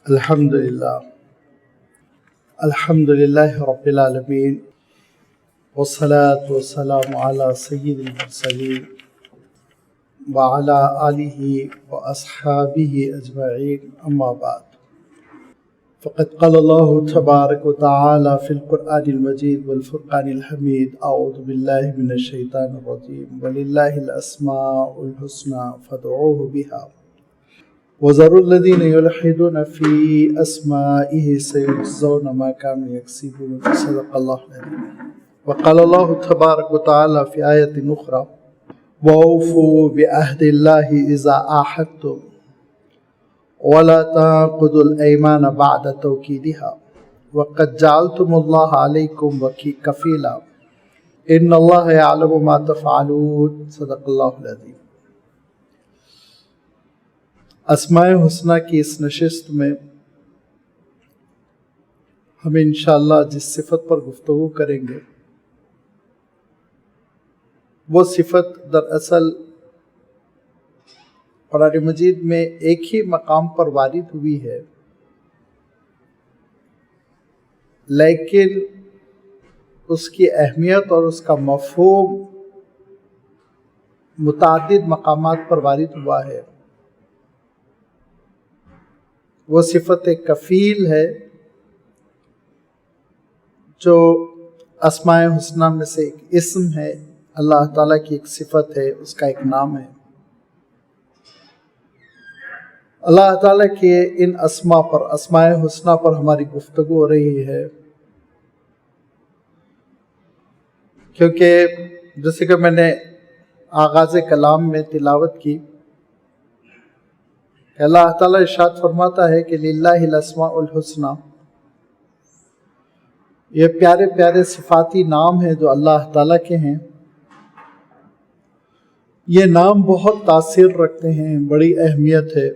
الحمدللہ رب العالمین والصلاة والسلام علی سید المرسلین وعلی آلہ واصحابہ اجمعین اما بعد فقد قال اللہ تبارک وتعالی فی القرآن المجید والفرقان الحمید اعوذ باللہ من الشیطان الرجیم وللہ الاسماء الحسنى فادعوہ بہا وذروا الذين يلحدون في أسمائه سيجزون ما كانوا يكسبون صدق الله العظيم. وقال الله تبارك وتعالى في آية أخرى وأوفوا بعهد الله إذا عاهدتم ولا تنقضوا الأيمان بعد توكيدها وقد جعلتم الله عليكم كفيلا إن الله يعلم ما تفعلون صدق الله العظيم. اسماء حسنہ کی اس نشست میں ہم انشاءاللہ جس صفت پر گفتگو کریں گے وہ صفت دراصل قرآن مجید میں ایک ہی مقام پر وارد ہوئی ہے، لیکن اس کی اہمیت اور اس کا مفہوم متعدد مقامات پر وارد ہوا ہے۔ وہ صفت کفیل ہے جو اسماء حسنہ میں سے ایک اسم ہے، اللہ تعالیٰ کی ایک صفت ہے، اس کا ایک نام ہے۔ اللہ تعالیٰ کے ان اسماء حسنہ پر ہماری گفتگو ہو رہی ہے، کیونکہ جیسے کہ میں نے آغاز کلام میں تلاوت کی کہ اللہ تعالیٰ ارشاد فرماتا ہے کہ للہ الاسماء الحسنى، یہ پیارے پیارے صفاتی نام ہیں جو اللہ تعالیٰ کے ہیں۔ یہ نام بہت تاثیر رکھتے ہیں، بڑی اہمیت ہے۔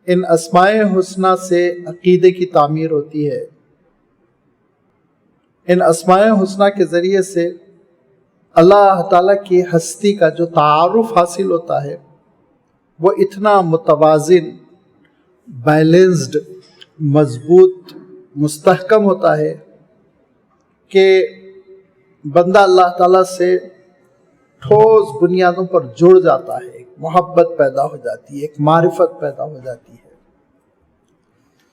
ان اسماء حسنہ سے عقیدے کی تعمیر ہوتی ہے، ان اسماء حسنہ کے ذریعے سے اللہ تعالیٰ کی ہستی کا جو تعارف حاصل ہوتا ہے وہ اتنا متوازن، بیلنسڈ، مضبوط، مستحکم ہوتا ہے کہ بندہ اللہ تعالیٰ سے ٹھوس بنیادوں پر جڑ جاتا ہے، ایک محبت پیدا ہو جاتی ہے، ایک معرفت پیدا ہو جاتی ہے۔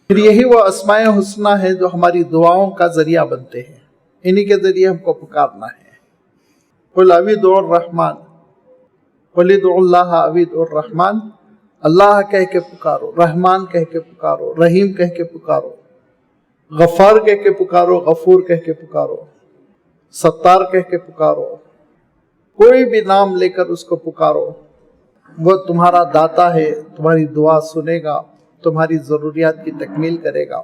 پھر یہی وہ اسماء حسنہ ہے جو ہماری دعاؤں کا ذریعہ بنتے ہیں، انہی کے ذریعے ہم کو پکارنا ہے۔ قل اعوذ الرحمن، قل ادعوا اللہ اعوذ الرحمن، اللہ کہہ کے پکارو، رحمان کہہ کے پکارو، رحیم کہہ کے پکارو، غفار کہہ کے پکارو، غفور کہہ کے پکارو، ستار کہہ کے پکارو، کوئی بھی نام لے کر اس کو پکارو، وہ تمہارا داتا ہے، تمہاری دعا سنے گا، تمہاری ضروریات کی تکمیل کرے گا۔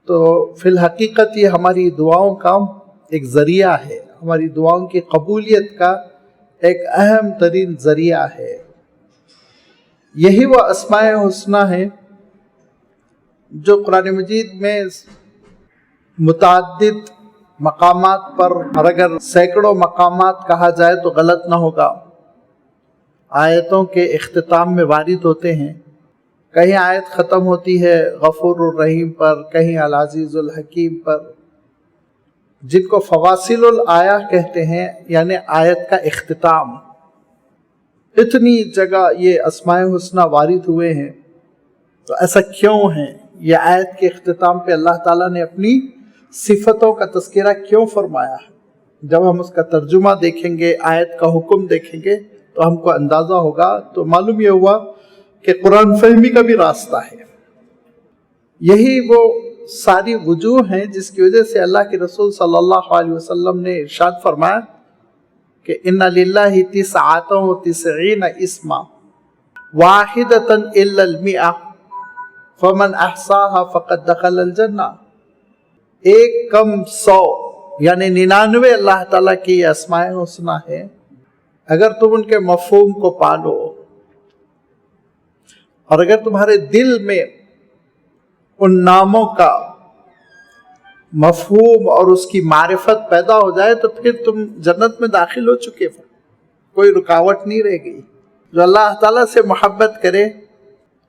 تو فی الحقیقت یہ ہماری دعاؤں کا ایک ذریعہ ہے، ہماری دعاؤں کی قبولیت کا ایک اہم ترین ذریعہ ہے۔ یہی وہ اسماء حسنہ ہیں جو قرآن مجید میں متعدد مقامات پر، اور اگر سینکڑوں مقامات کہا جائے تو غلط نہ ہوگا، آیتوں کے اختتام میں وارد ہوتے ہیں۔ کہیں آیت ختم ہوتی ہے غفور الرحیم پر، کہیں العزیز الحکیم پر، جن کو فواصل الآیہ کہتے ہیں، یعنی آیت کا اختتام۔ اتنی جگہ یہ اسماء حسنہ وارد ہوئے ہیں، تو ایسا کیوں ہے؟ یہ آیت کے اختتام پہ اللہ تعالیٰ نے اپنی صفتوں کا تذکرہ کیوں فرمایا ہے؟ جب ہم اس کا ترجمہ دیکھیں گے، آیت کا حکم دیکھیں گے تو ہم کو اندازہ ہوگا۔ تو معلوم یہ ہوا کہ قرآن فہمی کا بھی راستہ ہے۔ یہی وہ ساری وجوہ ہیں جس کی وجہ سے اللہ کے رسول صلی اللہ علیہ وسلم نے ارشاد فرمایا کہ ان للہ 99 اسما واحدۃ الا المئہ فمن احصاها فقد دخل الجنہ۔ ایک کم 100 یعنی 99 اللہ تعالیٰ کی یہ اسماء حسنہ ہے، اگر تم ان کے مفہوم کو پالو اور اگر تمہارے دل میں ان ناموں کا مفہوم اور اس کی معرفت پیدا ہو جائے تو پھر تم جنت میں داخل ہو چکے ہو، کوئی رکاوٹ نہیں رہ گئی۔ جو اللہ تعالیٰ سے محبت کرے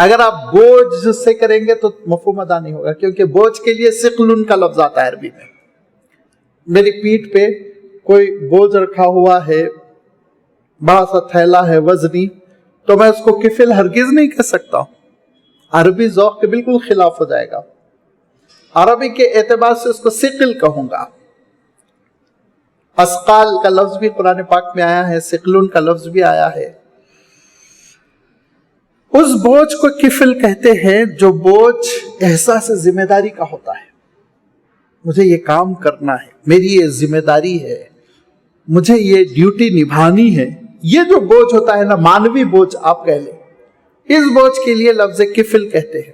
اگر آپ بوجھ سے کریں گے تو مفہوم ادا نہیں ہوگا، کیونکہ بوجھ کے لیے ثقل کا لفظ آتا ہے عربی میں. میری پیٹھ پہ کوئی بوجھ رکھا ہوا ہے، بڑا سا تھیلا ہے وزنی، تو میں اس کو کفل ہرگز نہیں کہہ سکتا. عربی ذوق کے بالکل خلاف ہو جائے گا. عربی کے اعتبار سے اس کو ثقل کہوں گا. اسقال کا لفظ بھی قرآن پاک میں آیا ہے، ثقلن کا لفظ بھی آیا ہے. اس بوجھ کو کفل کہتے ہیں جو بوجھ احساس ذمہ داری کا ہوتا ہے. مجھے یہ کام کرنا ہے، میری یہ ذمہ داری ہے، مجھے یہ ڈیوٹی نبھانی ہے. یہ جو بوجھ ہوتا ہے نا، مانوی بوجھ آپ کہہ لیں، اس بوجھ کے لیے لفظ کفل کہتے ہیں.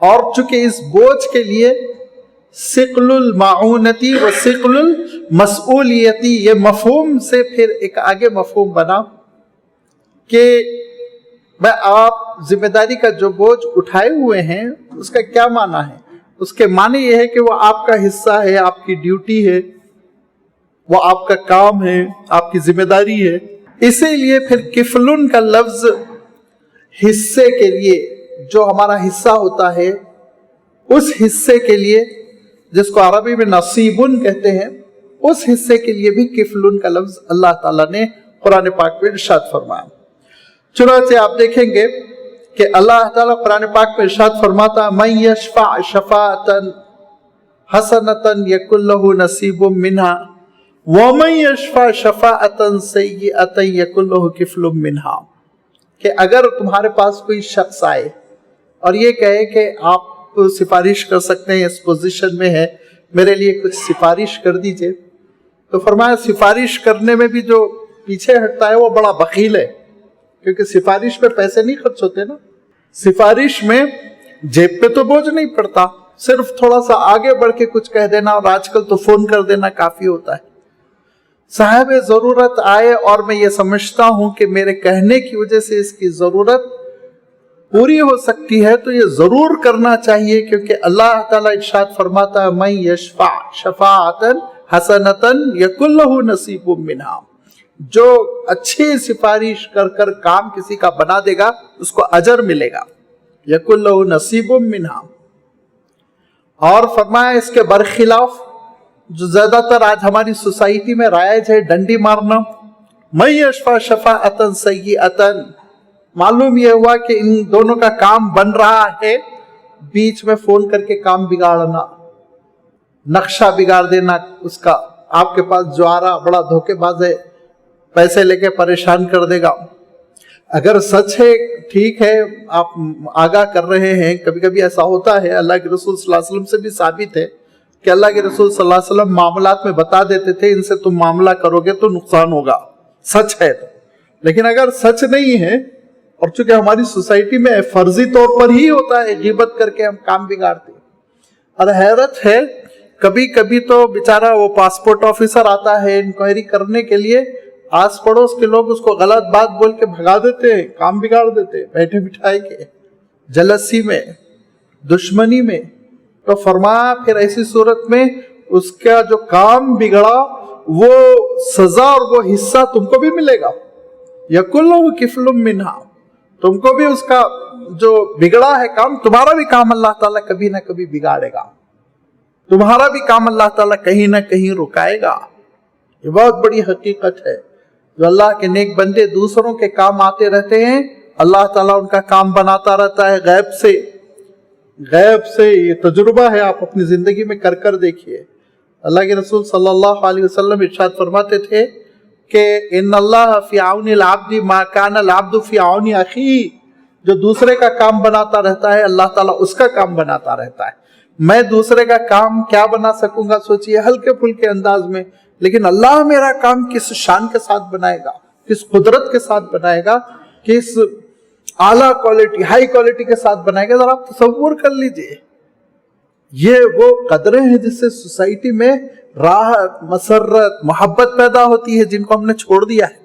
اور چونکہ اس بوجھ کے لیے ثقل المعونتی و ثقل المسئولیتی، یہ مفہوم سے پھر ایک آگے مفہوم بنا کہ میں آپ ذمہ داری کا جو بوجھ اٹھائے ہوئے ہیں اس کا کیا معنی ہے. اس کے معنی یہ ہے کہ وہ آپ کا حصہ ہے، آپ کی ڈیوٹی ہے، وہ آپ کا کام ہے، آپ کی ذمہ داری ہے. اسی لیے پھر کفلن کا لفظ حصے کے لیے، جو ہمارا حصہ ہوتا ہے اس حصے کے لیے، جس کو عربی میں نصیبن کہتے ہیں، اس حصے کے لیے بھی کفلن کا لفظ اللہ تعالیٰ نے قرآن پاک میں ارشاد فرمایا. چنانچہ آپ دیکھیں گے کہ اللہ تعالیٰ قرآن پاک میں ارشاد فرماتا، من یشفع شفاعتا حسنتا یکن لہ نصیب منہا ومن یشفع شفاعتا سیئتا یکن لہ کفل منہا. کہ اگر تمہارے پاس کوئی شخص آئے اور یہ کہے کہ آپ سفارش کر سکتے ہیں، اس پوزیشن میں ہے، میرے لیے کچھ سفارش کر دیجئے، تو فرمایا سفارش کرنے میں بھی جو پیچھے ہٹتا ہے وہ بڑا بخیل ہے. کیونکہ سفارش پہ پیسے نہیں خرچ ہوتے نا. سفارش میں جیب پہ تو بوجھ نہیں پڑتا، صرف تھوڑا سا آگے بڑھ کے کچھ کہہ دینا، اور آج کل تو فون کر دینا کافی ہوتا ہے. صاحب ضرورت آئے اور میں یہ سمجھتا ہوں کہ میرے کہنے کی وجہ سے اس کی ضرورت پوری ہو سکتی ہے، تو یہ ضرور کرنا چاہیے. کیونکہ اللہ تعالیٰ ارشاد فرماتا ہے، من یشفع شفاعتا حسنتا یکن لہ نصیب منہا. جو اچھی سفارش کر کر کام کسی کا بنا دے گا اس کو اجر ملے گا، یکن لہ نصیب منہا. اور فرمایا اس کے برخلاف جو زیادہ تر آج ہماری سوسائٹی میں رائج ہے، ڈنڈی مارنا، من یشفع شفاعتا سیئتا. معلوم یہ ہوا کہ ان دونوں کا کام بن رہا ہے، بیچ میں فون کر کے کام بگاڑنا، نقشہ بگاڑ دینا اس کا. آپ کے پاس جو آ رہا بڑا دھوکے باز ہے، پیسے لے کے پریشان کر دے گا. اگر سچ ہے ٹھیک ہے، آپ آگاہ کر رہے ہیں. کبھی کبھی ایسا ہوتا ہے، اللہ کے رسول صلی اللہ علیہ وسلم سے بھی ثابت ہے کہ اللہ کے رسول صلی اللہ علیہ وسلم معاملات میں بتا دیتے تھے ان سے تم معاملہ کرو گے تو نقصان ہوگا، سچ ہے تو. لیکن اگر سچ نہیں ہے، اور چونکہ ہماری سوسائٹی میں فرضی طور پر ہی ہوتا ہے، غیبت کر کے ہم کام بگاڑتے ہیں. اور حیرت ہے، کبھی کبھی تو بیچارہ وہ پاسپورٹ آفیسر آتا ہے انکوائری کرنے کے لیے، آس پڑوس کے لوگ اس کو غلط بات بول کے بھگا دیتے ہیں، کام بگاڑ دیتے ہیں، بیٹھے بٹھائے کے جلسی میں، دشمنی میں. تو فرمایا پھر ایسی صورت میں اس کا جو کام بگڑا وہ سزا اور وہ حصہ تم کو بھی ملے گا، یکن لہ کفل منہا. تم کو بھی اس کا جو بگڑا ہے کام، تمہارا بھی کام اللہ تعالیٰ کبھی نہ کبھی بگاڑے گا، تمہارا بھی کام اللہ تعالیٰ کہیں نہ کہیں رکائے گا. یہ بہت بڑی حقیقت ہے. جو اللہ کے نیک بندے دوسروں کے کام آتے رہتے ہیں، اللہ تعالیٰ ان کا کام بناتا رہتا ہے غیب سے. غیب سے یہ تجربہ ہے، آپ اپنی زندگی میں کر کر دیکھیے. اللہ کے رسول صلی اللہ علیہ وسلم ارشاد فرماتے تھے کہ ان اللہ فی عون العبد ما کان العبد فی عون اخیہ. جو دوسرے کا کام بناتا رہتا ہے اللہ تعالیٰ اس کا کام بناتا رہتا ہے. میں دوسرے کا کام کیا بنا سکوں گا سوچئے ہلکے پھلکے انداز میں، لیکن اللہ میرا کام کس شان کے ساتھ بنائے گا، کس قدرت کے ساتھ بنائے گا، کس اعلیٰ کوالٹی ہائی کوالٹی کے ساتھ بنائے گا. ذرا آپ تصور کر لیجئے. یہ وہ قدریں ہیں جس سے سوسائٹی میں راحت، مسرت، محبت پیدا ہوتی ہے، جن کو ہم نے چھوڑ دیا ہے.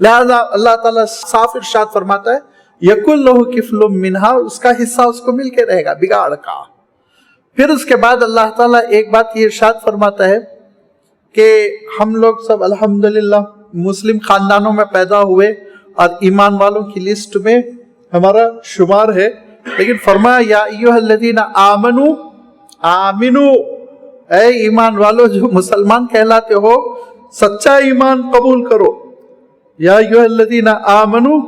لہذا اللہ تعالیٰ صاف ارشاد فرماتا ہے، یکن لہ کفل منہا، اس کا حصہ اس کو مل کے رہے گا بگاڑ کا. پھر اس کے بعد اللہ تعالیٰ ایک بات یہ ارشاد فرماتا ہے کہ ہم لوگ سب الحمدللہ مسلم خاندانوں میں پیدا ہوئے اور ایمان والوں کی لسٹ میں ہمارا شمار ہے. لیکن فرمایا یا ایھا الذین آمنو آمنو، اے ایمان والو جو مسلمان کہلاتے ہو سچا ایمان قبول کرو. یا ایھا الذین آمنو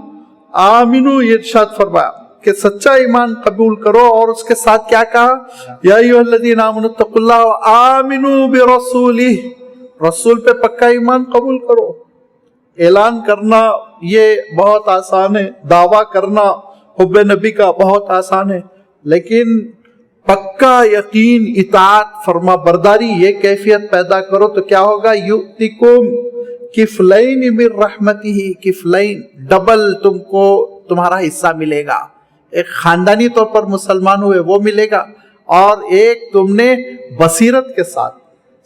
آمنو، یہ ارشاد فرمایا کہ سچا ایمان قبول کرو، اور اس کے ساتھ کیا کہا؟ یا ایھا الذین آمنوا اتقوا اللہ وآمنوا برسولہ، رسول پہ پکا ایمان قبول کرو. اعلان کرنا یہ بہت آسان ہے، دعویٰ کرنا حب نبی کا بہت آسان ہے، لیکن پکا یقین، اطاعت، فرما برداری، یہ کیفیت پیدا کرو تو کیا ہوگا؟ یؤتکم کفلین من رحمتہ، کفلین، ڈبل تم کو تمہارا حصہ ملے گا. ایک خاندانی طور پر مسلمان ہوئے وہ ملے گا، اور ایک تم نے بصیرت کے ساتھ،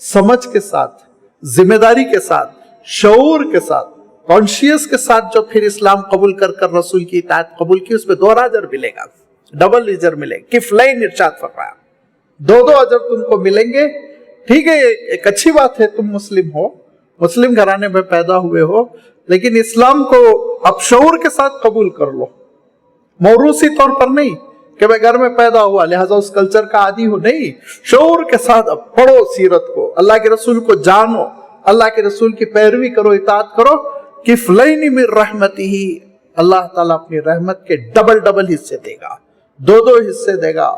سمجھ کے ساتھ، ذمہ داری کے ساتھ، شعور کے ساتھ، کانشیس کے ساتھ جو پھر اسلام قبول کر کر رسول کی اطاعت قبول کی، اس پہ 2 اجر ملے گا، ڈبل اجر ملے گا. کفلین ارشاد فرمایا، 2 اجر تم کو ملیں گے. ٹھیک ہے، ایک اچھی بات ہے تم مسلم ہو، مسلم گھرانے میں پیدا ہوئے ہو، لیکن اسلام کو اب شعور کے ساتھ قبول کر لو، موروثی طور پر نہیں کہ میں گھر میں پیدا ہوا لہذا اس کلچر کا عادی ہو، نہیں، شعور کے ساتھ اب پڑھو سیرت کو، اللہ کے رسول کو جانو، اللہ کے رسول کی پیروی کرو، اطاعت کرو. کفلین من رحمتہ، اللہ تعالیٰ اپنی رحمت کے ڈبل حصے دے گا، 2 حصے دے گا.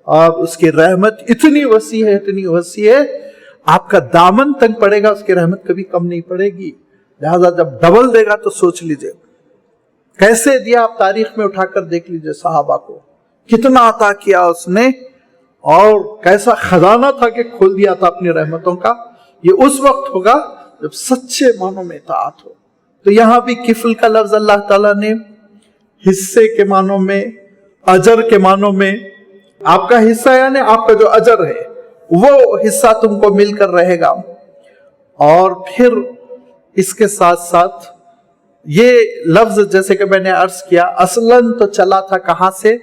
اور اس کی رحمت اتنی وسیع ہے، اتنی وسیع ہے، آپ کا دامن تنگ پڑے گا، اس کی رحمت کبھی کم نہیں پڑے گی. لہذا جب ڈبل دے گا تو سوچ لیجئے کیسے دیا. آپ تاریخ میں اٹھا کر دیکھ لیجئے صحابہ کو کتنا عطا کیا اس نے، اور کیسا خزانہ تھا کہ کھول دیا تھا اپنی رحمتوں کا. یہ اس وقت ہوگا جب سچے معنوں میں اطاعت ہو. تو یہاں بھی کفل کا لفظ اللہ تعالیٰ نے حصے کے معنوں میں، اجر کے معنوں میں، آپ کا حصہ یعنی آپ کا جو اجر ہے وہ حصہ تم کو مل کر رہے گا. اور پھر اس کے ساتھ ساتھ یہ لفظ جیسے کہ میں نے عرض کیا اصلاً تو چلا تھا کہاں سے؟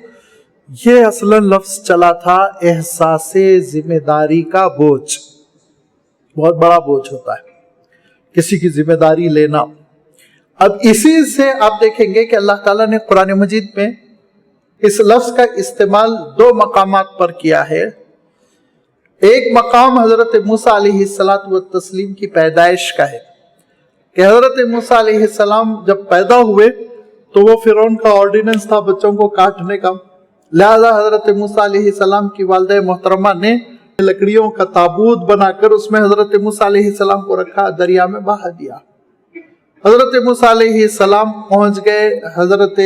یہ اصلاً لفظ چلا تھا احساس ذمہ داری کا بوجھ. بہت بڑا بوجھ ہوتا ہے کسی کی ذمہ داری لینا. اب اسی سے آپ دیکھیں گے کہ اللہ تعالیٰ نے قرآن مجید میں اس لفظ کا استعمال 2 مقامات پر کیا ہے. ایک مقام حضرت موسیٰ علیہ السلام کی پیدائش کا ہے کہ حضرت موسیٰ علیہ السلام جب پیدا ہوئے تو وہ فرعون کا آرڈیننس تھا بچوں کو کاٹنے کا، لہذا حضرت موسیٰ علیہ السلام کی والدہ محترمہ نے لکڑیوں کا تابوت بنا کر اس میں حضرت موسیٰ علیہ السلام کو رکھا، دریا میں بہا دیا. حضرت موسیٰ علیہ السلام پہنچ گئے حضرت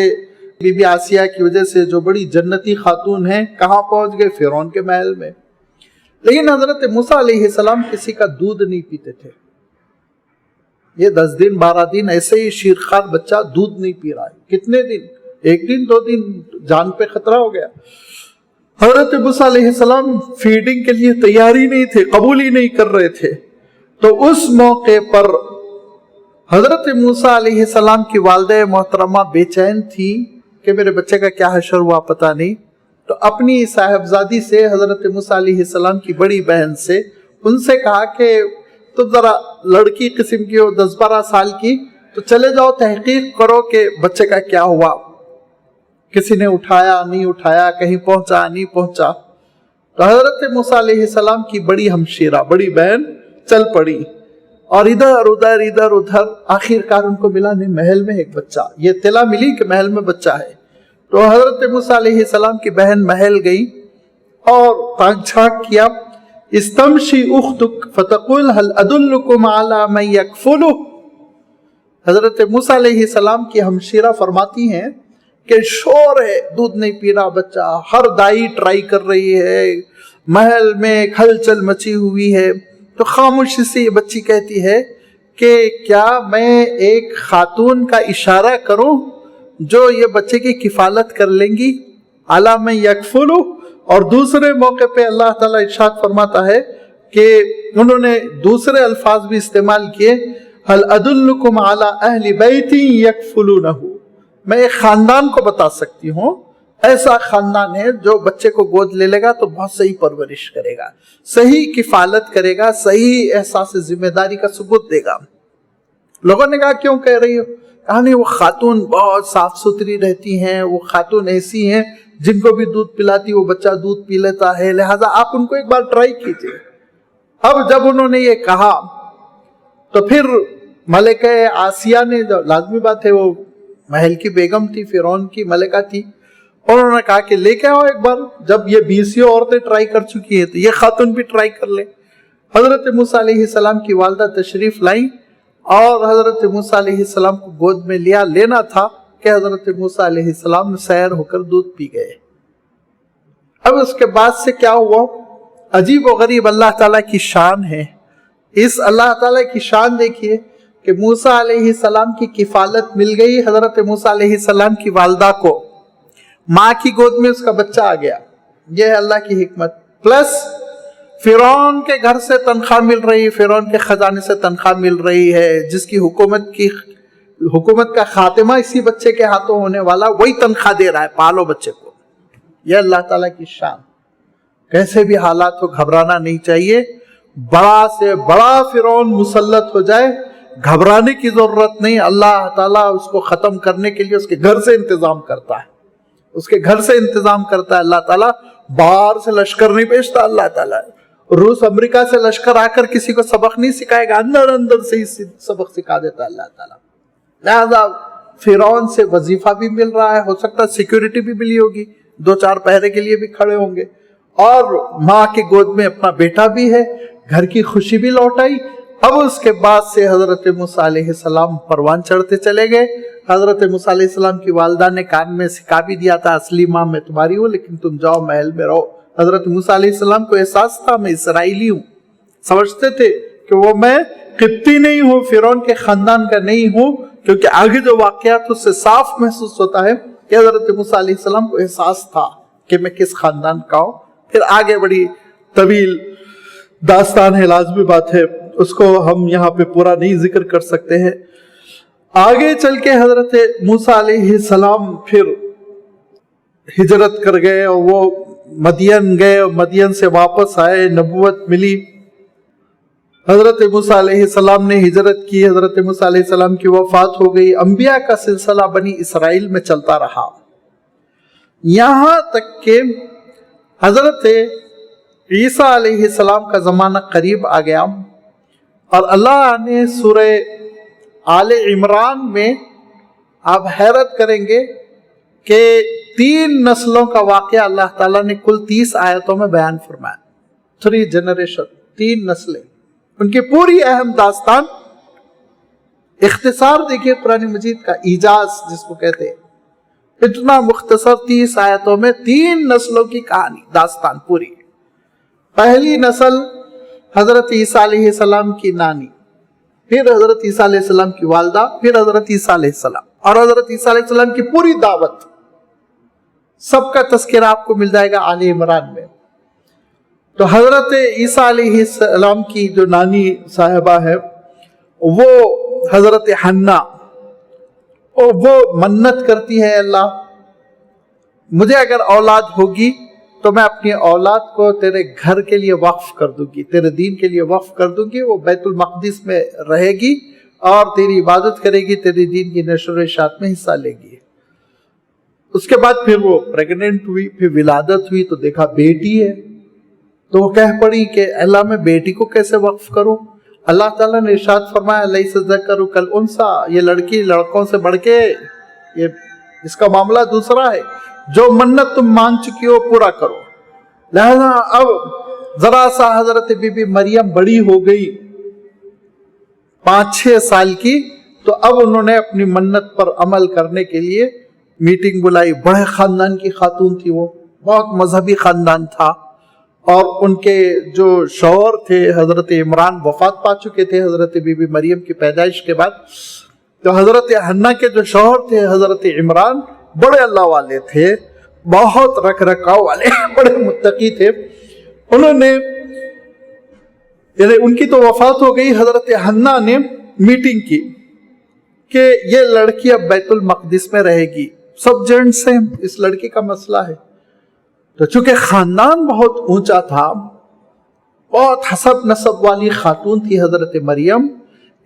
بی بی آسیہ کی وجہ سے جو بڑی جنتی خاتون ہیں، کہاں پہنچ گئے؟ فرعون کے محل میں. لیکن حضرت موسیٰ علیہ السلام کسی کا دودھ نہیں پیتے تھے. یہ 10 دن 12 دن ایسے ہی شیرخوار بچہ دودھ نہیں پی رہا ہے. کتنے دن؟ 1 دن 2 دن، جان پہ خطرہ ہو گیا. حضرت موسیٰ علیہ السلام فیڈنگ کے لیے تیاری نہیں تھے، قبول ہی نہیں کر رہے تھے. تو اس موقع پر حضرت موسیٰ علیہ السلام کی والدہ محترمہ بے چین تھی کہ میرے بچے کا کیا حشر ہوا پتہ نہیں. تو اپنی صاحبزادی سے حضرت موسیٰ علیہ السلام کی بڑی بہن سے ان سے کہا کہ تم ذرا لڑکی قسم کی ہو 10-12 سال کی، تو چلے جاؤ تحقیق کرو کہ بچے کا کیا ہوا. کسی نے اٹھایا نہیں اٹھایا، کہیں پہنچا نہیں پہنچا. تو حضرت موسیٰ علیہ السلام کی بڑی ہمشیرہ، بڑی بہن چل پڑی، اور ادھر ادھر آخر کار ان کو ملا نہیں محل میں ایک بچہ. یہ اطلاع ملی کہ محل میں بچہ ہے. تو حضرت موسیٰ علیہ السلام کی بہن محل گئی اور تاک جھاک کیا. استمشی اختک فتقول هل ادلکم علی من یکفلہ. حضرت موسیٰ علیہ السلام کی ہمشیرہ فرماتی ہیں کہ شور ہے، دودھ نہیں پی رہا بچہ، ہر دائی ٹرائی کر رہی ہے، محل میں ہلچل مچی ہوئی ہے. تو خاموشی سے یہ بچی کہتی ہے کہ کیا میں ایک خاتون کا اشارہ کروں جو یہ بچے کی کفالت کر لیں گی؟ علی من یکفلہ. اور دوسرے موقع پہ اللہ تعالیٰ ارشاد فرماتا ہے کہ انہوں نے دوسرے الفاظ بھی استعمال کیے، هل ادلکم علی اہل بیت یکفلونہ. میں ایک خاندان کو بتا سکتی ہوں، ایسا خاندان ہے جو بچے کو گود لے لے گا تو بہت صحیح پرورش کرے گا، صحیح کفالت کرے گا، صحیح احساس ذمہ داری کا ثبوت دے گا. لوگوں نے کہا کیوں کہہ رہی ہو؟ کہا نہیں وہ خاتون بہت صاف ستھری رہتی ہیں، وہ خاتون ایسی ہیں جن کو بھی دودھ پلاتی وہ بچہ دودھ پی لیتا ہے، لہذا آپ ان کو ایک بار ٹرائی کیجئے۔ اب جب انہوں نے یہ کہا تو پھر ملکہ آسیہ نے، جو لازمی بات ہے وہ محل کی بیگم تھی، فرعون کی ملکہ تھی، انہوں نے کہا کہ لے کے آؤ ایک بار، جب یہ 20 عورتیں ٹرائی کر چکی ہیں تو یہ خاتون بھی ٹرائی کر لے۔ حضرت موسیٰ علیہ السلام کی والدہ تشریف لائیں اور حضرت موسیٰ علیہ السلام کو گود میں لینا تھا کہ حضرت موسیٰ علیہ السلام سیر ہو کر دودھ پی گئے۔ اب اس کے بعد سے کیا ہوا؟ عجیب و غریب اللہ تعالیٰ کی شان ہے۔ اس اللہ تعالیٰ کی شان دیکھیے کہ موسیٰ علیہ السلام کی کفالت مل گئی حضرت موسیٰ علیہ السلام کی والدہ کو، ماں کی گود میں اس کا بچہ آ گیا۔ یہ ہے اللہ کی حکمت۔ پلس فرعون کے گھر سے تنخواہ مل رہی، فرعون کے خزانے سے تنخواہ مل رہی ہے، جس کی حکومت کا خاتمہ اسی بچے کے ہاتھوں ہونے والا، وہی تنخواہ دے رہا ہے، پالو بچے کو۔ یہ اللہ تعالیٰ کی شان۔ کیسے بھی حالات کو گھبرانا نہیں چاہیے، بڑا سے بڑا فرعون مسلط ہو جائے گھبرانے کی ضرورت نہیں، اللہ تعالیٰ اس کو ختم کرنے کے لیے اس کے گھر سے انتظام کرتا ہے، اس کے گھر سے انتظام کرتا ہے اللہ تعالیٰ۔ باہر سے لشکر نہیں بھیجتا اللہ تعالیٰ، روس امریکہ سے لشکر آ کر کسی کو سبق نہیں سکھائے گا، اندر اندر سے ہی سبق سکھا دیتا ہے اللہ تعالیٰ۔ لہذا فرعون سے وظیفہ بھی مل رہا ہے، ہو سکتا ہے سیکیورٹی بھی ملی ہوگی، 2-4 پہرے کے لیے بھی کھڑے ہوں گے، اور ماں کی گود میں اپنا بیٹا بھی ہے، گھر کی خوشی بھی لوٹ آئی۔ اب اس کے بعد سے حضرت موسیٰ علیہ السلام پروان چڑھتے چلے گئے۔ حضرت موسیٰ علیہ السلام کی والدہ نے کان میں سکھا بھی دیا تھا، اصلی ماں میں تمہاری ہوں لیکن تم جاؤ محل میں رہو۔ حضرت موسیٰ علیہ السلام کو احساس تھا میں اسرائیلی ہوں، سمجھتے تھے کہ وہ میں قبطی نہیں ہوں، فرعون کے خاندان کا نہیں ہوں، کیونکہ آگے جو واقعات اس سے صاف محسوس ہوتا ہے کہ حضرت موسیٰ علیہ السلام کو احساس تھا کہ میں کس خاندان کا ہوں۔ پھر آگے بڑی طویل داستان ہے، لازمی بات ہے، اس کو ہم یہاں پہ پورا نہیں ذکر کر سکتے ہیں۔ آگے چل کے حضرت موسیٰ علیہ السلام پھر ہجرت کر گئے اور وہ مدین گئے اور مدین سے واپس آئے، نبوت ملی۔ حضرت موسیٰ علیہ السلام نے ہجرت کی، حضرت موسیٰ علیہ السلام کی وفات ہو گئی، انبیاء کا سلسلہ بنی اسرائیل میں چلتا رہا، یہاں تک کہ حضرت عیسیٰ علیہ السلام کا زمانہ قریب آ گیا، اور اللہ نے سورہ آل عمران میں آپ حیرت کریں گے کہ 3 نسلوں کا واقعہ اللہ تعالیٰ نے کل 30 آیتوں میں بیان فرمایا۔ 3 جنریشن، 3 نسلیں، ان کی پوری اہم داستان۔ اختصار دیکھیے قرآن مجید کا، ایجاز جس کو کہتے ہیں، اتنا مختصر 30 آیتوں میں 3 نسلوں کی کہانی، داستان پوری۔ پہلی نسل حضرت عیسیٰ علیہ السلام کی نانی، پھر حضرت عیسیٰ علیہ السلام کی والدہ، پھر حضرت عیسیٰ علیہ السلام، اور حضرت عیسیٰ علیہ السلام کی پوری دعوت، سب کا تذکرہ آپ کو مل جائے گا آل عمران میں۔ تو حضرت عیسیٰ علیہ السلام کی جو نانی صاحبہ ہے وہ حضرت حنا، اور وہ منت کرتی ہے اللہ مجھے اگر اولاد ہوگی تو میں اپنی اولاد کو تیرے گھر کے لیے وقف کر دوں گی، تیرے دین کے لیے وقف کر دوں گی، وہ بیت المقدس میں رہے گی اور تیری عبادت کرے گی، تیری دین کی نشر و اشاعت میں حصہ لے گی۔ اس کے بعد پھر وہ پریگننٹ ہوئی، پھر ولادت ہوئی تو دیکھا بیٹی ہے، تو وہ کہہ پڑی کہ اللہ میں بیٹی کو کیسے وقف کروں؟ اللہ تعالیٰ نے ارشاد فرمایا لیس الذکر کالانثیٰ، یہ لڑکی لڑکوں سے بڑھ کے، یہ اس کا معاملہ دوسرا ہے، جو منت تم مانگ چکی ہو پورا کرو۔ لہذا اب ذرا سا حضرت بی بی مریم بڑی ہو گئی 5-6 سال کی، تو اب انہوں نے اپنی منت پر عمل کرنے کے لیے میٹنگ بلائی۔ بڑے خاندان کی خاتون تھی، وہ بہت مذہبی خاندان تھا، اور ان کے جو شوہر تھے حضرت عمران وفات پا چکے تھے حضرت بی بی مریم کی پیدائش کے بعد، تو حضرت حنا کے جو شوہر تھے حضرت عمران بڑے اللہ والے تھے، بہت رکھ رکھاؤ والے، بڑے متقی تھے۔ انہوں نے یعنی ان کی تو وفات ہو گئی، حضرت حنا نے میٹنگ کی کہ یہ لڑکی اب بیت المقدس میں رہے گی، سب جینٹس ہیں، اس لڑکی کا مسئلہ ہے۔ تو چونکہ خاندان بہت اونچا تھا، بہت حسب نسب والی خاتون تھی حضرت مریم،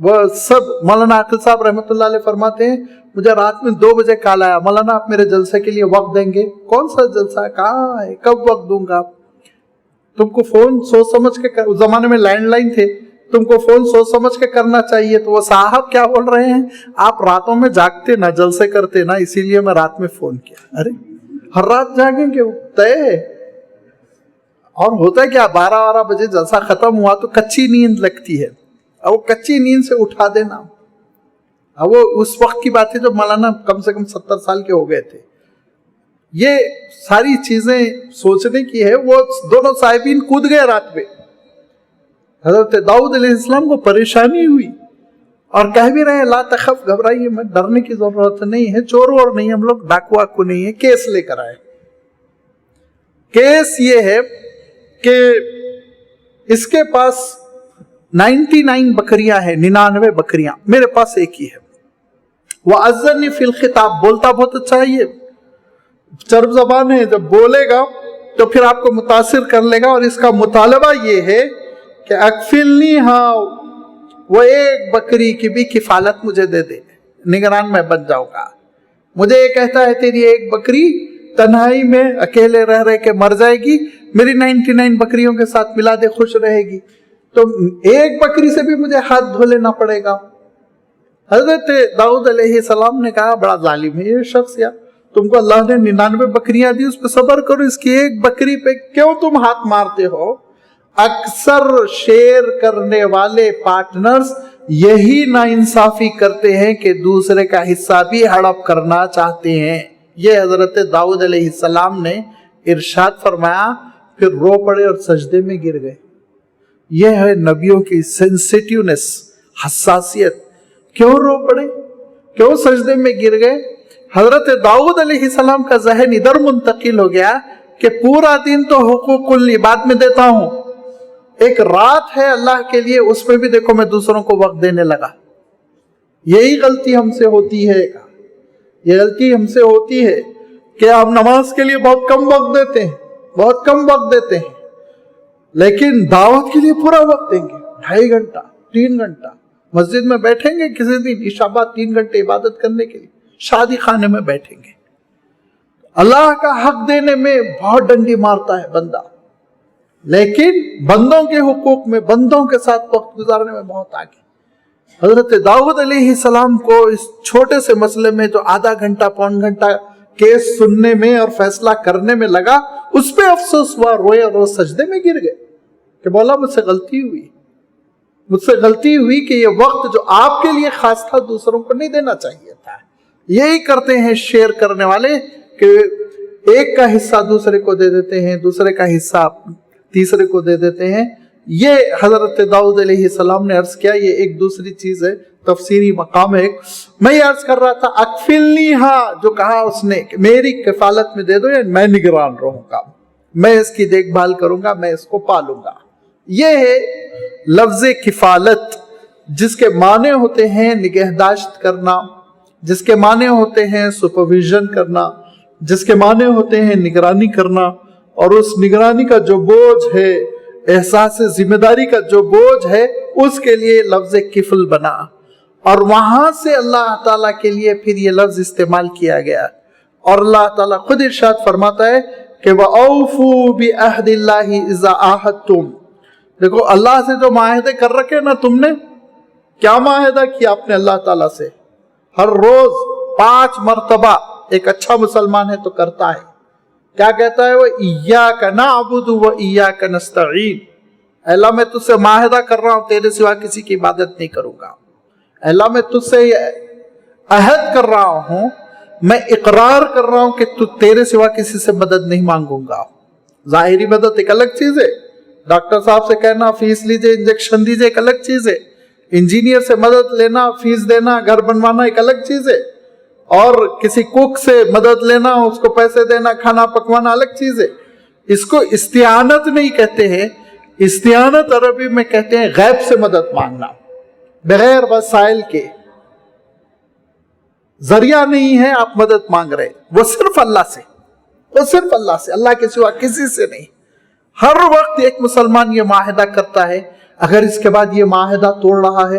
وہ سب مولانا عاقل صاحب رحمۃ اللہ علیہ فرماتے ہیں مجھے رات میں 2 بجے کال آیا, مولانا آپ میرے جلسے کے لیے وقت دیں گے؟ کون سا جلسہ, کہاں ہے, کب وقت دوں گا؟ تم کو فون سوچ سمجھ کے اس زمانے میں لینڈ لائن تھے, تم کو فون سوچ سمجھ کے کرنا چاہیے. تو وہ صاحب کیا بول رہے ہیں, آپ راتوں میں جاگتے نا, جلسے کرتے نا, اسی لیے میں رات میں فون کیا. ارے ہر رات جاگیں گے, طے ہے. اور ہوتا ہے کیا, 12 بجے جلسہ ختم ہوا تو کچی نیند لگتی ہے, اور وہ کچی نیند سے اٹھا دینا. اب وہ اس وقت کی بات ہے جب مولانا کم سے کم 70 سال کے ہو گئے تھے. یہ ساری چیزیں سوچنے کی ہے. وہ دونوں صاحبین کود گئے رات میں. حضرت داؤد علیہ السلام کو پریشانی ہوئی اور کہہ بھی رہے ہیں لا تخف, گھبرائیے مت, ڈرنے کی ضرورت نہیں ہے, چور اور نہیں, ہم لوگ ڈاکو واکو نہیں ہے, کیس لے کر آئے. کیس یہ ہے کہ اس کے پاس 99 بکریاں ہیں, 99 بکریاں, میرے پاس ایک ہی ہے. وَأَذَّنِّ فِي الْخِطَابِ, بولتا بہت اچھا ہے, یہ چرب زبان ہے, جب بولے گا تو پھر آپ کو متاثر کر لے گا. اور اس کا مطالبہ یہ ہے کہ اکفلنی, ہاں وہ ایک بکری کی بھی کفالت مجھے دے دے, نگران میں بن جاؤں گا. مجھے یہ کہتا ہے تیری ایک بکری تنہائی میں اکیلے رہ رہے کے مر جائے گی, میری 99 بکریوں کے ساتھ ملا دے, خوش رہے گی. تو ایک بکری سے بھی مجھے ہاتھ دھو لینا پڑے گا. حضرت داؤد علیہ السلام نے کہا بڑا ظالم ہے یہ شخص, یار تم کو اللہ نے 99 بکریاں دی, اس پہ صبر کرو, اس کی ایک بکری پہ کیوں تم ہاتھ مارتے ہو؟ اکثر شیئر کرنے والے پارٹنرز یہی ناانصافی کرتے ہیں کہ دوسرے کا حصہ بھی ہڑپ کرنا چاہتے ہیں. یہ حضرت داؤد علیہ السلام نے ارشاد فرمایا, پھر رو پڑے اور سجدے میں گر گئے. یہ ہے نبیوں کی سینسیٹیونیس, حساسیت. کیوں رو پڑے, کیوں سجدے میں گر گئے؟ حضرت داؤد علیہ السلام کا ذہن ادھر منتقل ہو گیا کہ پورا دن تو حقوق العباد میں دیتا ہوں, ایک رات ہے اللہ کے لیے, اس میں بھی دیکھو میں دوسروں کو وقت دینے لگا. یہی غلطی ہم سے ہوتی ہے, یہ غلطی ہم سے ہوتی ہے کہ ہم نماز کے لیے بہت کم وقت دیتے ہیں, بہت کم وقت دیتے ہیں, لیکن دعوت کے لیے پورا وقت دیں گے. 2.5 گھنٹہ 3 گھنٹہ مسجد میں بیٹھیں گے, کسی دن عشاء بعد 3 گھنٹے عبادت کرنے کے لیے شادی خانے میں بیٹھیں گے. اللہ کا حق دینے میں بہت ڈنڈی مارتا ہے بندہ, لیکن بندوں کے حقوق میں, بندوں کے ساتھ وقت گزارنے میں بہت آگے. حضرت داؤد علیہ السلام کو اس چھوٹے سے مسئلے میں جو آدھا گھنٹہ 1.25 گھنٹہ کیس سننے میں اور فیصلہ کرنے میں لگا, اس پہ افسوس ہوا, روئے اور وہ سجدے میں گر گئے کہ مولا مجھ سے غلطی ہوئی, مجھ سے غلطی ہوئی کہ یہ وقت جو آپ کے لیے خاص تھا دوسروں کو نہیں دینا چاہیے تھا. یہی کرتے ہیں شیئر کرنے والے کہ ایک کا حصہ دوسرے کو دے دیتے ہیں, دوسرے کا حصہ تیسرے کو دے دیتے ہیں. یہ حضرت داؤد علیہ السلام نے عرض کیا, یہ ایک دوسری چیز ہے, تفسیری مقام ہے. میں یہ عرض کر رہا تھا اکفلنی, ہاں جو کہا اس نے کہ میری کفالت میں دے دو, یعنی میں نگران رہوں گا, میں اس کی دیکھ بھال کروں گا, میں اس کو پالوں گا. یہ ہے لفظ کفالت, جس کے معنی ہوتے ہیں نگہداشت کرنا, جس کے معنی ہوتے ہیں سپرویژن کرنا, جس کے معنی ہوتے ہیں نگرانی کرنا. اور اس نگرانی کا جو بوجھ ہے, احساس ذمہ داری کا جو بوجھ ہے, اس کے لیے لفظ کفل بنا, اور وہاں سے اللہ تعالیٰ کے لیے پھر یہ لفظ استعمال کیا گیا. اور اللہ تعالیٰ خود ارشاد فرماتا ہے کہ وَأَوْفُوا بِعَهْدِ اللَّهِ إِذَا عَاهَدتُّمْ. دیکھو اللہ سے جو معاہدے کر رکھے نا تم نے, کیا معاہدہ کیا آپ نے اللہ تعالیٰ سے؟ ہر روز 5 مرتبہ ایک اچھا مسلمان ہے تو کرتا ہے. کیا کہتا ہے وہ؟ ایاک نعبد و ایاک نستعین. اللہ میں تجھ سے معاہدہ کر رہا ہوں, تیرے سوا کسی کی عبادت نہیں کروں گا. اللہ میں تجھ سے عہد کر رہا ہوں, میں اقرار کر رہا ہوں کہ تیرے سوا کسی سے مدد نہیں مانگوں گا. ظاہری مدد ایک الگ چیز ہے, ڈاکٹر صاحب سے کہنا فیس لیجئے, انجیکشن دیجئے, ایک الگ چیز ہے. انجینئر سے مدد لینا, فیس دینا, گھر بنوانا ایک الگ چیز ہے. اور کسی کوک سے مدد لینا, اس کو پیسے دینا, کھانا پکوانا الگ چیز ہے. اس کو استعانت نہیں کہتے ہیں. استعانت عربی میں کہتے ہیں غیب سے مدد مانگنا, بغیر وسائل کے. ذریعہ نہیں ہے آپ مدد مانگ رہے, وہ صرف اللہ سے, وہ صرف اللہ سے, اللہ کے سوا کسی سے نہیں. ہر وقت ایک مسلمان یہ معاہدہ کرتا ہے. اگر اس کے بعد یہ معاہدہ توڑ رہا ہے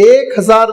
1000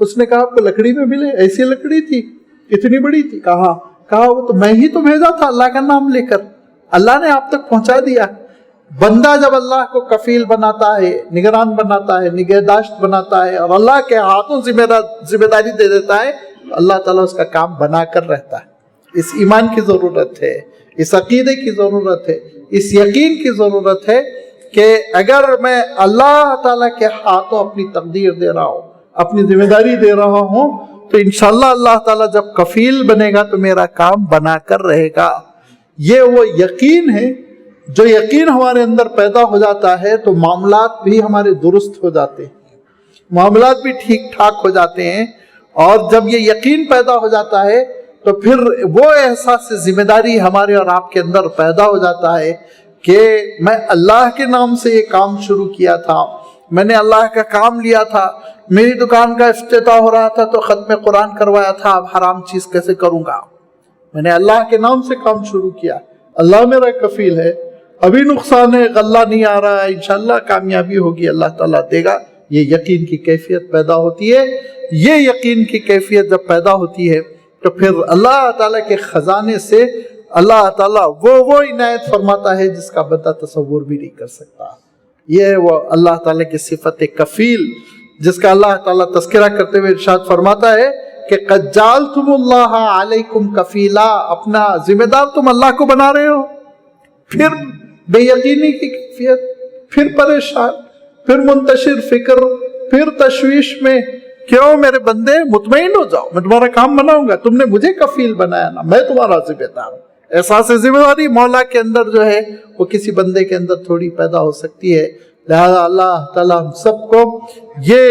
اس نے کہا آپ کو لکڑی میں ملے؟ ایسی لکڑی تھی، اتنی بڑی تھی؟ کہا وہ تو میں ہی تو بھیجا تھا اللہ کا نام لے کر، اللہ نے آپ تک پہنچا دیا۔ بندہ جب اللہ کو کفیل بناتا ہے، نگران بناتا ہے، نگہداشت بناتا ہے، اور اللہ کے ہاتھوں ذمہ داری دے دیتا ہے، اللہ تعالیٰ اس کا کام بنا کر رہتا ہے۔ اس ایمان کی ضرورت ہے، اس عقیدے کی ضرورت ہے، اس یقین کی ضرورت ہے کہ اگر میں اللہ تعالیٰ کے ہاتھوں اپنی تقدیر دے رہا ہوں، اپنی ذمہ داری دے رہا ہوں، تو انشاءاللہ اللہ تعالیٰ جب کفیل بنے گا تو میرا کام بنا کر رہے گا۔ یہ وہ یقین ہے، جو یقین ہمارے اندر پیدا ہو جاتا ہے تو معاملات بھی ہمارے درست ہو جاتے ہیں، معاملات بھی ٹھیک ٹھاک ہو جاتے ہیں۔ اور جب یہ یقین پیدا ہو جاتا ہے تو پھر وہ احساس ذمہ داری ہمارے اور آپ کے اندر پیدا ہو جاتا ہے کہ میں اللہ کے نام سے یہ کام شروع کیا تھا، میں نے اللہ کا کام لیا تھا، میری دکان کا افتتاح ہو رہا تھا تو ختم قرآن کروایا تھا، اب حرام چیز کیسے کروں گا؟ میں نے اللہ کے نام سے کام شروع کیا، اللہ میرا کفیل ہے، ابھی نقصان ہے، غلہ نہیں آ رہا ہے، انشاءاللہ کامیابی ہوگی، اللہ تعالیٰ دے گا۔ یہ یقین کی کیفیت پیدا ہوتی ہے۔ یہ یقین کی کیفیت جب پیدا ہوتی ہے تو پھر اللہ تعالیٰ کے خزانے سے اللہ تعالیٰ وہ عنایت فرماتا ہے جس کا بندہ تصور بھی نہیں کر سکتا۔ یہ ہے وہ اللہ تعالیٰ کی صفت کفیل، جس کا اللہ تعالیٰ تذکرہ کرتے ہوئے ارشاد فرماتا ہے کہ قد جعلتم اللہ علیکم کفیلا، اپنا ذمہ دار تم اللہ کو بنا رہے ہو۔ پھر بے یقینی کی کیفیت، پھر پریشان، پھر منتشر فکر، پھر تشویش میں۔ کیوں میرے بندے مطمئن ہو جاؤ، میں تمہارا کام بناؤں گا، تم نے مجھے کفیل بنایا نا، میں تمہارا ذمہ دار ہوں۔ احساس ذمہ داری مولا کے اندر جو ہے وہ کسی بندے کے اندر تھوڑی پیدا ہو سکتی ہے۔ لہذا اللہ تعالیٰ ہم سب کو یہ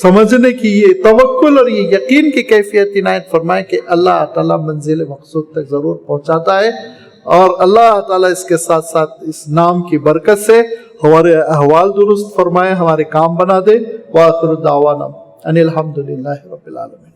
سمجھنے کی، یہ توکل اور یہ یقین کی کیفیت عنایت فرمائے کہ اللہ تعالیٰ منزل مقصود تک ضرور پہنچاتا ہے، اور اللہ تعالیٰ اس کے ساتھ ساتھ اس نام کی برکت سے ہمارے احوال درست فرمائے، ہمارے کام بنا دے۔ وآخر دعوانا ان الحمدللہ رب العالمین۔